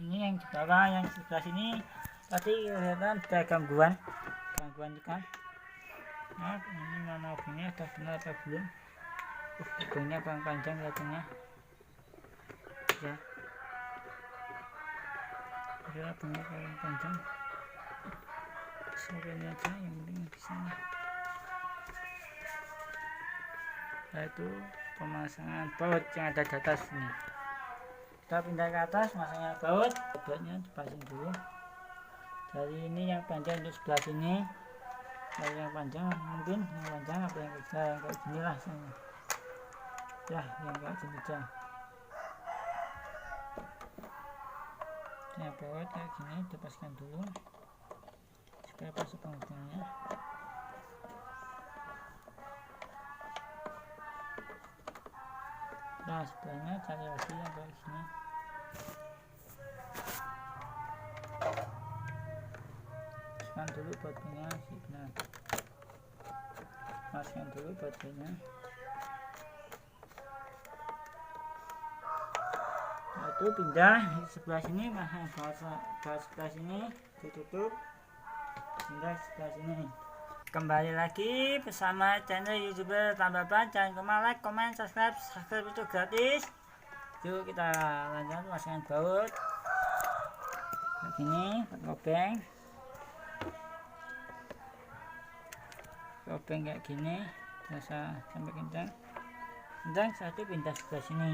Ini yang di bawah, yang sebelah sini tadi kelihatan ada gangguan ikan. Nah, ini mana obengnya, ada benar atau belum? Obengnya panjang kelihatannya ya, obengnya panjang. Ini aja yang penting di sini. Yaitu pemasangan baut yang ada di atas ini. Kita pindah ke atas, masangnya bautnya dipasang dulu. Dari ini yang panjang di sebelah sini, dari yang panjang mungkin yang panjang apa yang kecil, yang kayak gini lah ya, yang kayak gini aja. Nah, baut kayak gini dipaskan dulu supaya pas penghubungnya. Nah, sebelahnya cari lagi yang kayak gini. Masukkan dulu bautnya, benar. Masukkan dulu bautnya. Nah, itu pindah di sebelah sini, baut sebelah sini ditutup, pindah sebelah sini. Kembali lagi bersama channel YouTuber Tambah Ban. Jangan lupa like, komen, subscribe itu gratis. Yuk kita lanjut masukkan baut kayak gini, lobeng kayak gini, biasa sampai kencang. Satu pindah sebelah sini.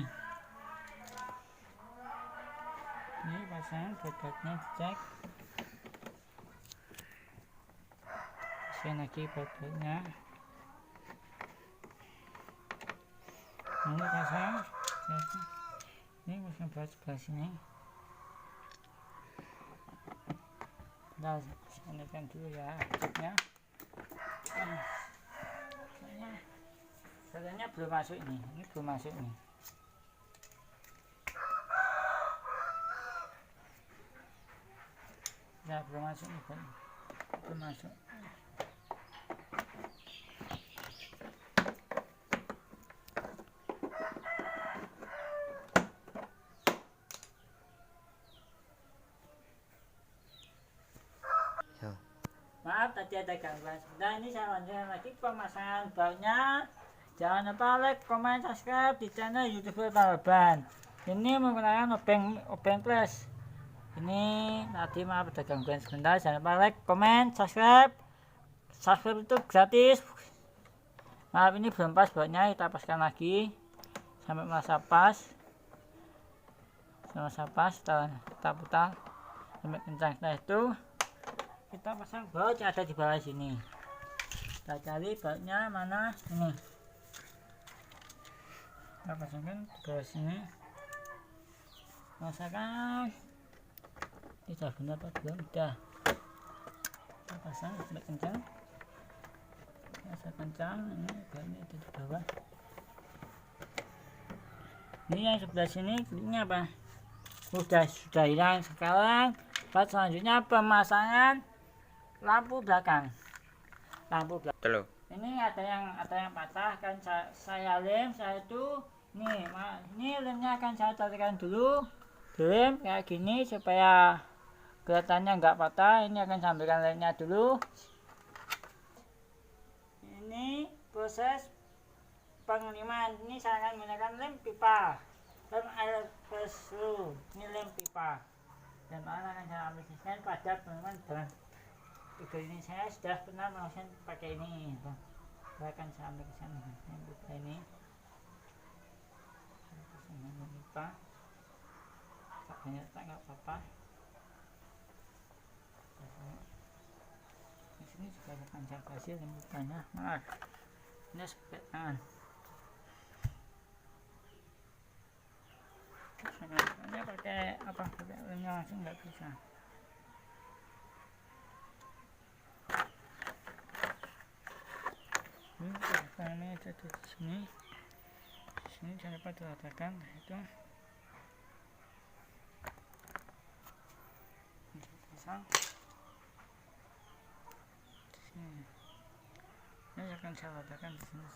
Ini pasang bautnya, dicek. Lagi bautnya. Ini pasang. Ini pasang baut sebelah sini. Nah, ini dulu ya bautnya. Soalnya belum masuk ini belum masuk nih. Ya belum masuk nih, belum masuk. Maaf tadi ada gangguan. Nah, ini saya lanjutkan lagi pemasangan bautnya. Jangan lupa like, komen, subscribe di channel YouTuber Tambah Ban. Ini menggunakan obeng plus. Ini tadi maaf ada gangguan sebentar. Jangan lupa like, komen, subscribe. Subscribe itu gratis. Maaf ini belum pas bautnya, kita paskan lagi sampai merasa pas. Kita putar sampai kencang. Setelah itu kita pasang baut yang ada di bawah sini. Kita cari bautnya mana, ini kita pasangkan di bawah sini. Rasakan tidak benar apa belum, udah kita pasang sampai kencang, rasa kencang. Ini bautnya ada di bawah. Ini yang sebelah sini ini apa, sudah hilang. Sekarang part selanjutnya pemasangan lampu belakang. Ini ada yang patah, kan saya lem. Saya itu ini lemnya akan saya carikan dulu, lem kayak gini supaya kelihatannya nggak patah. Ini akan saya ambilkan lemnya dulu. Ini proses pengeliman. Ini saya akan menggunakan lem pipa, lem air pesu. Ini lem pipa. Dan mana akan saya ambil desain pada teman-teman. Dan video ini saya sudah pernah melakukan pakai ini. Saya akan saya ambil desain yang pipa ini. Lem pipa. Tak banyak tak nggak apa-apa. Di sini juga akan saya kasih lem pipanya. Maaf, ini sebagai tangan. Ini pakai apa? Pakai lemnya langsung nggak bisa. Ini ada di sini. Di sini jangan lupa diletakkan itu. Pasang. Di sini. Ini akan saya letakkan di sini.